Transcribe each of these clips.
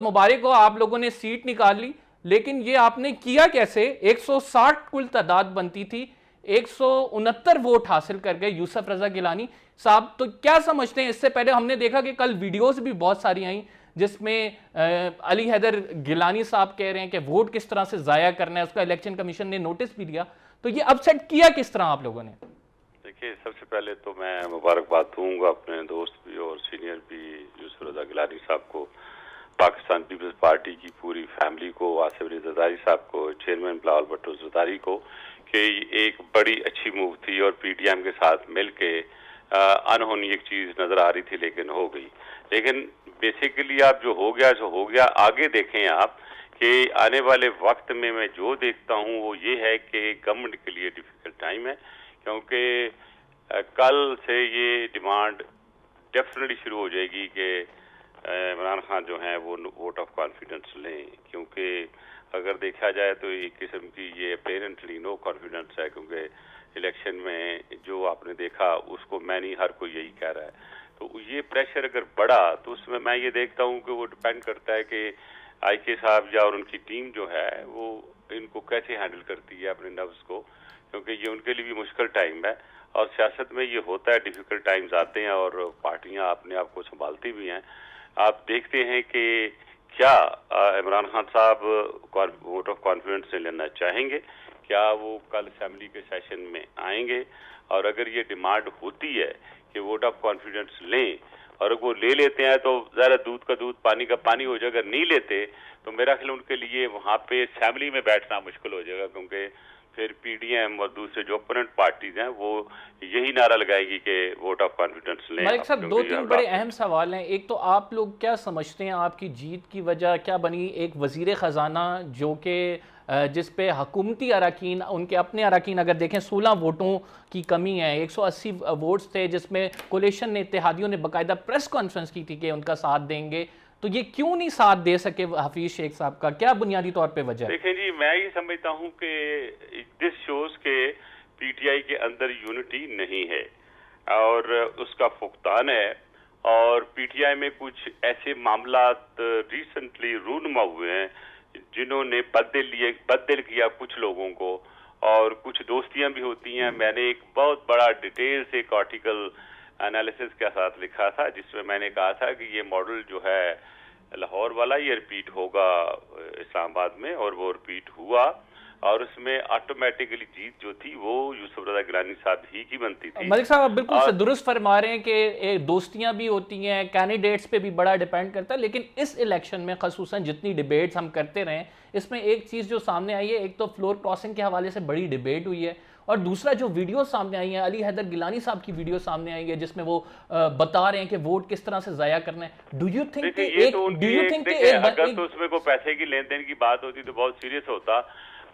मुबारक हो, आप लोगों ने सीट निकाल ली, लेकिन ये आपने किया कैसे? 160 कुल तादाद बनती थी, 169 वोट हासिल कर गए यूसुफ रजा गिलानी साहब। तो क्या समझते हैं? इससे पहले हमने देखा कि कल वीडियोस भी बहुत सारी आई जिसमें अली हैदर गिलानी साहब कह रहे हैं कि वोट किस तरह से जाया करना है, उसका इलेक्शन कमीशन ने नोटिस भी दिया। तो ये अपसेट किया किस तरह आप लोगों ने? देखिए, सबसे पहले तो मैं मुबारकबाद दूंगा अपने दोस्त भी और सीनियर भी यूसुफ रजा गिलानी साहब को, पाकिस्तान पीपल्स पार्टी की पूरी फैमिली को, आसिफ अली जरदारी साहब को, चेयरमैन बिलावल भुट्टो जरदारी को, कि एक बड़ी अच्छी मूव थी और पीटीएम के साथ मिलके अनहोनी एक चीज नजर आ रही थी लेकिन हो गई। लेकिन बेसिकली आप जो हो गया सो हो गया। आगे देखें आप कि आने वाले वक्त में मैं जो देखता हूँ वो ये है कि गवर्नमेंट के लिए डिफिकल्ट टाइम है, क्योंकि कल से ये डिमांड डेफिनेटली शुरू हो जाएगी कि इमरान खान जो हैं वो वोट ऑफ कॉन्फिडेंस लें, क्योंकि अगर देखा जाए तो एक किस्म की ये अपेरेंटली नो कॉन्फिडेंस है, क्योंकि इलेक्शन में जो आपने देखा उसको मैं नहीं, हर कोई यही कह रहा है। तो ये प्रेशर अगर बढ़ा तो उसमें मैं ये देखता हूँ कि वो डिपेंड करता है कि आईके साहब या और उनकी टीम जो है वो इनको कैसे हैंडल करती है अपने नर्व्स को, क्योंकि ये उनके लिए भी मुश्किल टाइम है और सियासत में ये होता है, डिफिकल्ट टाइम्स आते हैं और पार्टियां अपने आप को संभालती भी हैं। आप देखते हैं कि क्या इमरान खान साहब वोट ऑफ कॉन्फिडेंस से लेना चाहेंगे, क्या वो कल असेंबली के सेशन में आएंगे, और अगर ये डिमांड होती है कि वोट ऑफ कॉन्फिडेंस लें और वो ले लेते हैं तो ज़रा दूध का दूध पानी का पानी हो जाएगा। अगर नहीं लेते तो मेरा ख्याल उनके लिए वहाँ पे असेंबली में बैठना मुश्किल हो जाएगा, क्योंकि फिर पीडीएम और दूसरे जो ओपोनेंट पार्टीज हैं वो यही नारा लगाएगी कि वोट ऑफ कॉन्फिडेंस लें। मलिक साहब, दो तीन बड़े अहम सवाल हैं। एक तो आप लोग क्या समझते हैं आपकी जीत की वजह क्या बनी? एक वजीर ख़जाना जो कि जिस पे हुकूमती अरकान, उनके अपने अरकान अगर देखें 16 वोटों की कमी है, 180 वोट्स थे जिसमें कोलिशन ने, इत्तेहादियों ने बाकायदा प्रेस कॉन्फ्रेंस की थी कि उनका साथ देंगे। तो ये क्यों नहीं साथ दे सके हफीज शेख साहब का? क्या बुनियादी तौर पे वजह है? देखें जी, मैं ये समझता हूँ कि दिस शोज के पीटीआई के अंदर यूनिटी नहीं है और उसका फुकदान है, और पीटीआई में कुछ ऐसे मामलात रिसेंटली रूनमा हुए हैं जिन्होंने बददिल किया कुछ लोगों को, और कुछ दोस्तियां भी होती हैं। मैंने एक बहुत बड़ा डिटेल से एक आर्टिकल एनालिसिस के साथ लिखा था जिसमें मैंने कहा था कि ये मॉडल जो है लाहौर वाला ये रिपीट होगा इस्लामाबाद में, और वो रिपीट हुआ, और उसमें ऑटोमेटिकली जीत जो थी वो यूसुफ रजा गिलानी साहब ही की बनती थी। मलिक साहब, आप बिल्कुल दुरुस्त फरमा रहे हैं कि दोस्तियां भी होती हैं, कैंडिडेट्स पे भी बड़ा डिपेंड करता है, लेकिन इस इलेक्शन में खसूसन जितनी डिबेट्स हम करते रहे इसमें एक चीज़ जो सामने आई है, एक तो फ्लोर क्रॉसिंग के हवाले से बड़ी डिबेट हुई है, और दूसरा जो वीडियो सामने आई है, अली हैदर गिलानी साहब की वीडियो सामने आई है जिसमें वो बता रहे हैं कि वोट किस तरह से जाया करना है। डू यू थिंक अगर तो उसमें कोई पैसे की लेन देन की बात होती तो बहुत सीरियस होता।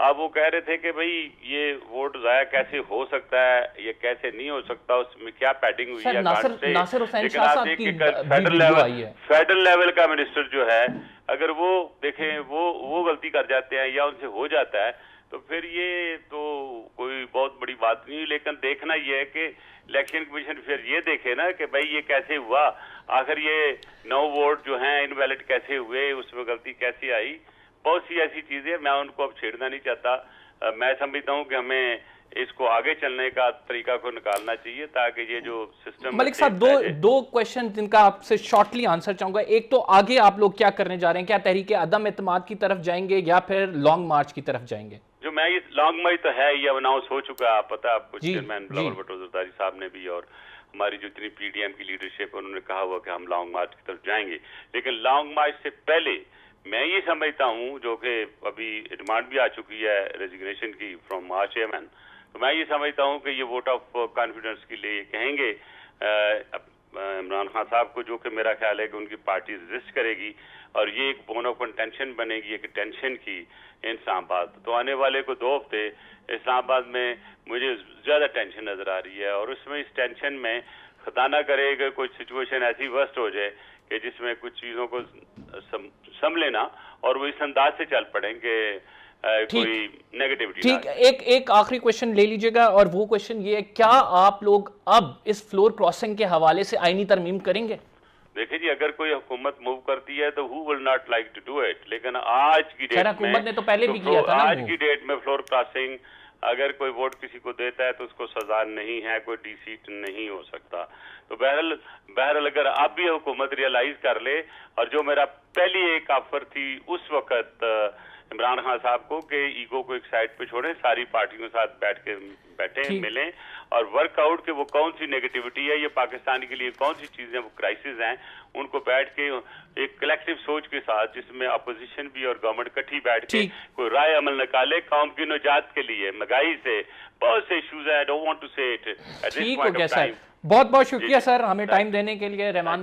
अब वो कह रहे थे कि भाई ये वोट जाया कैसे हो सकता है, ये कैसे नहीं हो सकता, उसमें क्या पैडिंग हुई है। नासिर हुसैन शाह साहब की फेडरल लेवल का मिनिस्टर जो है, अगर वो देखें वो गलती कर जाते हैं या उनसे हो जाता है तो फिर ये तो कोई बहुत बड़ी बात नहीं। लेकिन देखना ये है कि इलेक्शन कमीशन फिर ये देखे ना कि भाई ये कैसे हुआ, आखिर ये 9 वोट जो हैं इनवैलिड कैसे हुए, उसमें गलती कैसे आई। बहुत सी ऐसी चीजें, मैं उनको अब छेड़ना नहीं चाहता। मैं समझता हूँ कि हमें इसको आगे चलने का तरीका को निकालना चाहिए ताकि ये जो सिस्टम। मलिक साहब, दो क्वेश्चन जिनका आपसे शॉर्टली आंसर चाहूंगा। एक तो आगे आप लोग क्या करने जा रहे हैं? क्या तहरीक अदम एतमाद की तरफ जाएंगे या फिर लॉन्ग मार्च की तरफ जाएंगे? जो मैं ये लॉन्ग मार्च तो है, ये अनाउंस हो चुका है, आप पता है आपको, चेयरमैन बिलावल भुट्टो जरदारी साहब ने भी और हमारी जो इतनी पीडीएम की लीडरशिप है उन्होंने कहा हुआ कि हम लॉन्ग मार्च की तरफ जाएंगे। लेकिन लॉन्ग मार्च से पहले मैं ये समझता हूँ, जो कि अभी डिमांड भी आ चुकी है रेजिग्नेशन की फ्रॉम आर चेयरमैन, तो मैं ये समझता हूँ कि ये वोट ऑफ कॉन्फिडेंस के लिए कहेंगे इमरान खान साहब को, जो कि मेरा ख्याल है कि उनकी पार्टी रेजिस्ट करेगी और ये एक बोन ऑफ कंटेंशन बनेगी, एक टेंशन की इस्लामाबाद। तो आने वाले को 2 हफ्ते इस्लामाबाद में मुझे ज्यादा टेंशन नजर आ रही है, और उसमें इस टेंशन में खुदा ना करे कि कोई सिचुएशन ऐसी वर्स्ट हो जाए कि जिसमें कुछ चीजों को संभलेना और वो इस अंदाज से चल पड़े कि कोई नेगेटिविटी। ठीक, एक आखिरी क्वेश्चन ले लीजिएगा, और वो क्वेश्चन ये है, क्या आप लोग अब इस फ्लोर क्रॉसिंग के हवाले से आईनी तरमीम करेंगे? دیکھیں جی اگر کوئی حکومت موو کرتی ہے تو who will not like to do it, لیکن آج کی ڈیٹ میں حکومت نے تو پہلے بھی کیا تھا نا، آج کی ڈیٹ میں فلور کراسنگ اگر کوئی ووٹ کسی کو دیتا ہے تو اس کو سزا نہیں ہے، کوئی ڈی سیٹ نہیں ہو سکتا. تو بہرحال اگر اب بھی حکومت ریئلائز کر لے، اور جو میرا پہلی ایک آفر تھی اس وقت عمران خان صاحب کو کہ ایگو کو ایک سائڈ پہ چھوڑیں، ساری پارٹیوں کے ساتھ بیٹھیں ملیں اور ورک آؤٹ کہ وہ کون سی نیگیٹیوٹی ہے، یہ پاکستان کے لیے کون سی چیزیں وہ کرائسس ہیں، ان کو بیٹھ کے ایک کلیکٹیو سوچ کے ساتھ جس میں اپوزیشن بھی اور گورنمنٹ کٹھی بیٹھ کے کوئی رائے عمل نکالے قوم کی نجات کے لیے. مہنگائی سے بہت سے ایشوز ہیں، I don't want to say it at this point of time. بہت بہت شکریہ سر ہمیں ٹائم دینے کے لیے. رحمان